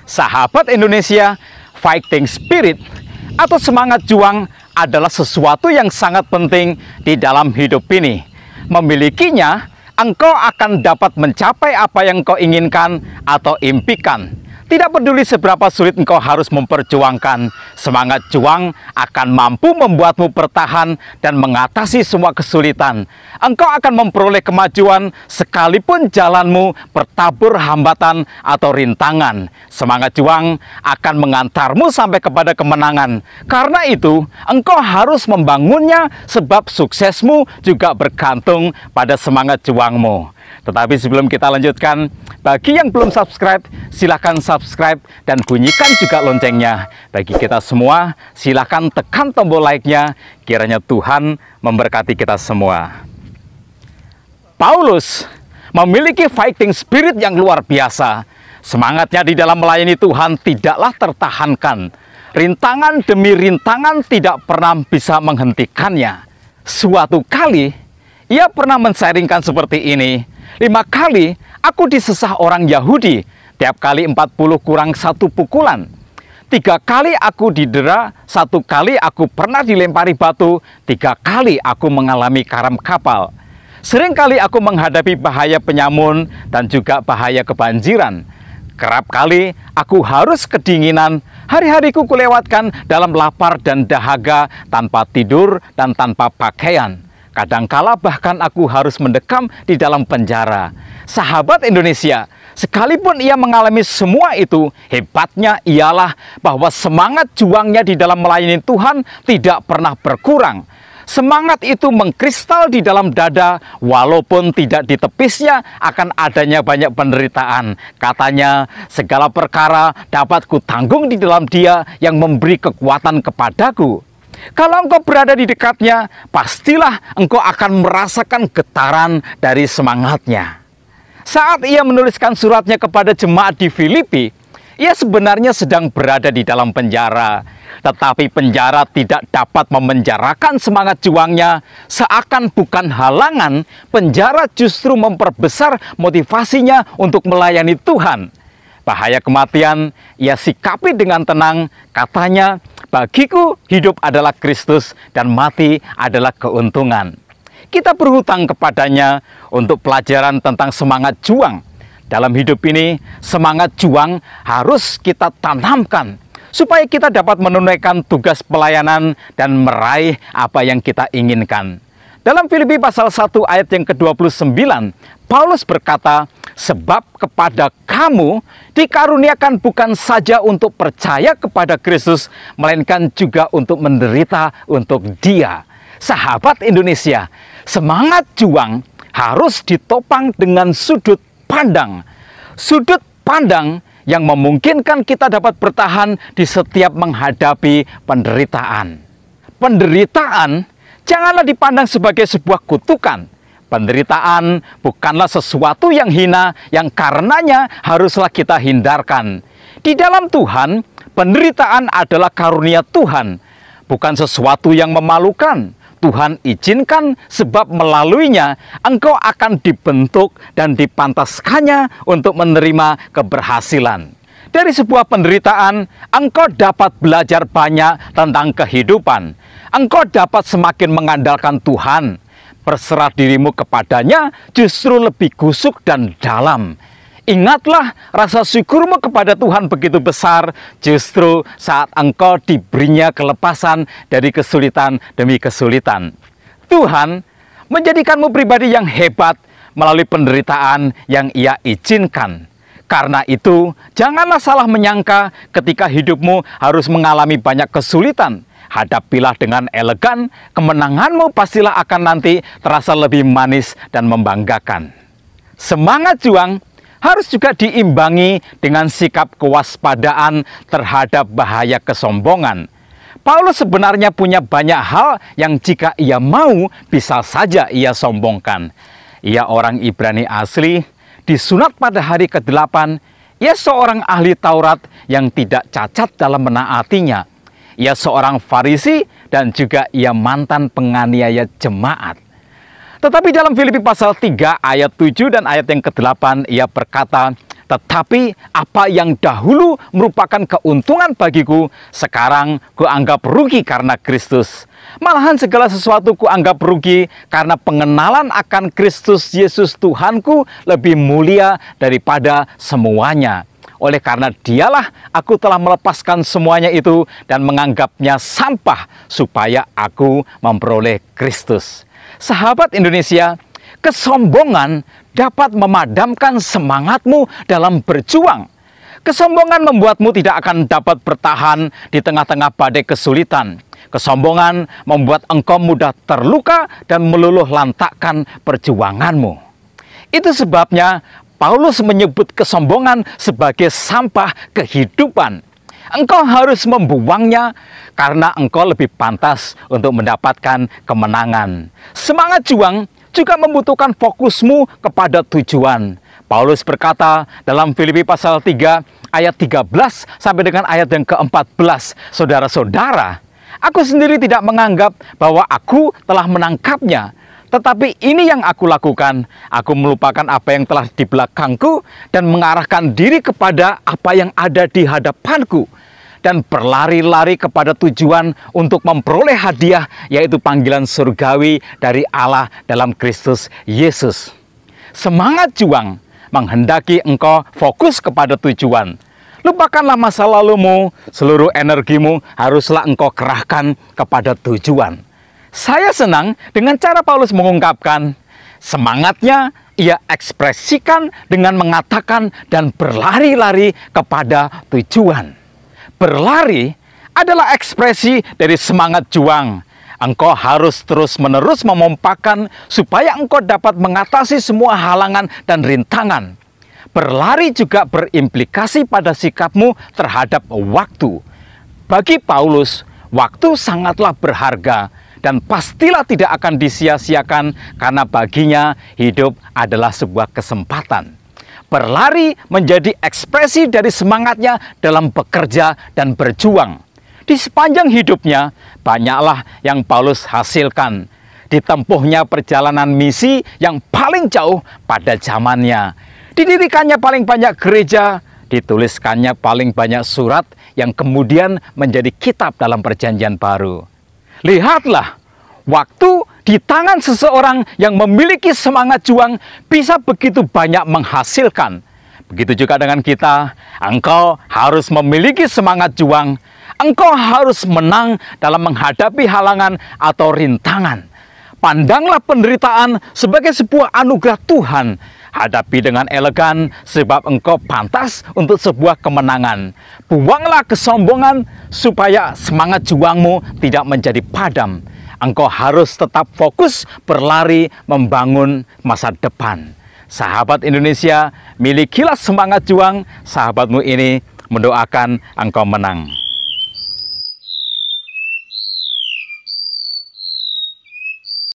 Sahabat Indonesia, fighting spirit atau semangat juang adalah sesuatu yang sangat penting di dalam hidup ini. Memilikinya, engkau akan dapat mencapai apa yang kau inginkan atau impikan. Tidak peduli seberapa sulit engkau harus memperjuangkan, semangat juang akan mampu membuatmu bertahan dan mengatasi semua kesulitan. Engkau akan memperoleh kemajuan sekalipun jalanmu bertabur hambatan atau rintangan. Semangat juang akan mengantarmu sampai kepada kemenangan. Karena itu, engkau harus membangunnya sebab suksesmu juga bergantung pada semangat juangmu. Tetapi sebelum kita lanjutkan, bagi yang belum subscribe, silahkan subscribe dan bunyikan juga loncengnya. Bagi kita semua, silahkan tekan tombol like-nya. Kiranya Tuhan memberkati kita semua. Paulus memiliki fighting spirit yang luar biasa. Semangatnya di dalam melayani Tuhan tidaklah tertahankan. Rintangan demi rintangan tidak pernah bisa menghentikannya. Suatu kali, ia pernah mensaringkan seperti ini. 5 kali aku disesah orang Yahudi, tiap kali 40 kurang 1 pukulan. 3 kali aku didera, 1 kali aku pernah dilempari batu, 3 kali aku mengalami karam kapal. Sering kali aku menghadapi bahaya penyamun dan juga bahaya kebanjiran. Kerap kali aku harus kedinginan, hari-hariku kulewatkan dalam lapar dan dahaga, tanpa tidur dan tanpa pakaian. Kadangkala bahkan aku harus mendekam di dalam penjara. Sahabat Indonesia, sekalipun ia mengalami semua itu, hebatnya ialah bahwa semangat juangnya di dalam melayani Tuhan tidak pernah berkurang. Semangat itu mengkristal di dalam dada, walaupun tidak ditepisnya akan adanya banyak penderitaan. Katanya, segala perkara dapat kutanggung di dalam Dia yang memberi kekuatan kepadaku. Kalau engkau berada di dekatnya, pastilah engkau akan merasakan getaran dari semangatnya. Saat ia menuliskan suratnya kepada jemaat di Filipi, ia sebenarnya sedang berada di dalam penjara. Tetapi penjara tidak dapat memenjarakan semangat juangnya. Seakan bukan halangan, penjara justru memperbesar motivasinya untuk melayani Tuhan. Bahaya kematian ia sikapi dengan tenang. Katanya, bagiku hidup adalah Kristus dan mati adalah keuntungan. Kita berhutang kepadanya untuk pelajaran tentang semangat juang. Dalam hidup ini, semangat juang harus kita tanamkan supaya kita dapat menunaikan tugas pelayanan dan meraih apa yang kita inginkan. Dalam Filipi pasal 1 ayat yang ke-29, Paulus berkata, sebab kepada kamu dikaruniakan bukan saja untuk percaya kepada Kristus, melainkan juga untuk menderita untuk Dia. Sahabat Indonesia, semangat juang harus ditopang dengan sudut pandang. Sudut pandang yang memungkinkan kita dapat bertahan di setiap menghadapi penderitaan. Penderitaan janganlah dipandang sebagai sebuah kutukan. Penderitaan bukanlah sesuatu yang hina yang karenanya haruslah kita hindarkan. Di dalam Tuhan, penderitaan adalah karunia Tuhan, bukan sesuatu yang memalukan. Tuhan izinkan sebab melaluinya engkau akan dibentuk dan dipantaskannya untuk menerima keberhasilan. Dari sebuah penderitaan, engkau dapat belajar banyak tentang kehidupan. Engkau dapat semakin mengandalkan Tuhan. Berserah dirimu kepadanya justru lebih gusuk dan dalam. Ingatlah rasa syukurmu kepada Tuhan begitu besar justru saat engkau diberinya kelepasan dari kesulitan demi kesulitan. Tuhan menjadikanmu pribadi yang hebat melalui penderitaan yang Ia izinkan. Karena itu, janganlah salah menyangka ketika hidupmu harus mengalami banyak kesulitan. Hadapilah dengan elegan, kemenanganmu pastilah akan nanti terasa lebih manis dan membanggakan. Semangat juang harus juga diimbangi dengan sikap kewaspadaan terhadap bahaya kesombongan. Paulus sebenarnya punya banyak hal yang jika ia mau bisa saja ia sombongkan. Ia orang Ibrani asli, disunat pada hari ke-8, ia seorang ahli Taurat yang tidak cacat dalam menaatinya. Ia seorang Farisi dan juga ia mantan penganiaya jemaat. Tetapi dalam Filipi pasal 3 ayat 7 dan ayat yang ke-8 ia berkata, Tetapi apa yang dahulu merupakan keuntungan bagiku, sekarang kuanggap rugi karena Kristus. Malahan segala sesuatu kuanggap rugi karena pengenalan akan Kristus Yesus Tuhanku lebih mulia daripada semuanya. Oleh karena dialah aku telah melepaskan semuanya itu dan menganggapnya sampah supaya aku memperoleh Kristus. Sahabat Indonesia, kesombongan dapat memadamkan semangatmu dalam berjuang. Kesombongan membuatmu tidak akan dapat bertahan di tengah-tengah badai kesulitan. Kesombongan membuat engkau mudah terluka dan meluluh lantakkan perjuanganmu. Itu sebabnya Paulus menyebut kesombongan sebagai sampah kehidupan. Engkau harus membuangnya karena engkau lebih pantas untuk mendapatkan kemenangan. Semangat juang juga membutuhkan fokusmu kepada tujuan. Paulus berkata dalam Filipi pasal 3 ayat 13 sampai dengan ayat yang ke-14, saudara-saudara, aku sendiri tidak menganggap bahwa aku telah menangkapnya. Tetapi ini yang aku lakukan, aku melupakan apa yang telah di belakangku dan mengarahkan diri kepada apa yang ada di hadapanku. Dan berlari-lari kepada tujuan untuk memperoleh hadiah, yaitu panggilan surgawi dari Allah dalam Kristus Yesus. Semangat juang menghendaki engkau fokus kepada tujuan. Lupakanlah masa lalumu, seluruh energimu haruslah engkau kerahkan kepada tujuan. Saya senang dengan cara Paulus mengungkapkan semangatnya ia ekspresikan dengan mengatakan dan berlari-lari kepada tujuan. Berlari adalah ekspresi dari semangat juang. Engkau harus terus-menerus memompakan supaya engkau dapat mengatasi semua halangan dan rintangan. Berlari juga berimplikasi pada sikapmu terhadap waktu. Bagi Paulus, waktu sangatlah berharga dan pastilah tidak akan disia-siakan karena baginya hidup adalah sebuah kesempatan. Berlari menjadi ekspresi dari semangatnya dalam bekerja dan berjuang. Di sepanjang hidupnya, banyaklah yang Paulus hasilkan. Ditempuhnya perjalanan misi yang paling jauh pada zamannya. Didirikannya paling banyak gereja, dituliskannya paling banyak surat yang kemudian menjadi kitab dalam Perjanjian Baru. Lihatlah, waktu di tangan seseorang yang memiliki semangat juang bisa begitu banyak menghasilkan. Begitu juga dengan kita, engkau harus memiliki semangat juang. Engkau harus menang dalam menghadapi halangan atau rintangan. Pandanglah penderitaan sebagai sebuah anugerah Tuhan. Hadapi dengan elegan sebab engkau pantas untuk sebuah kemenangan. Buanglah kesombongan supaya semangat juangmu tidak menjadi padam. Engkau harus tetap fokus berlari membangun masa depan. Sahabat Indonesia, milikilah semangat juang. Sahabatmu ini mendoakan engkau menang.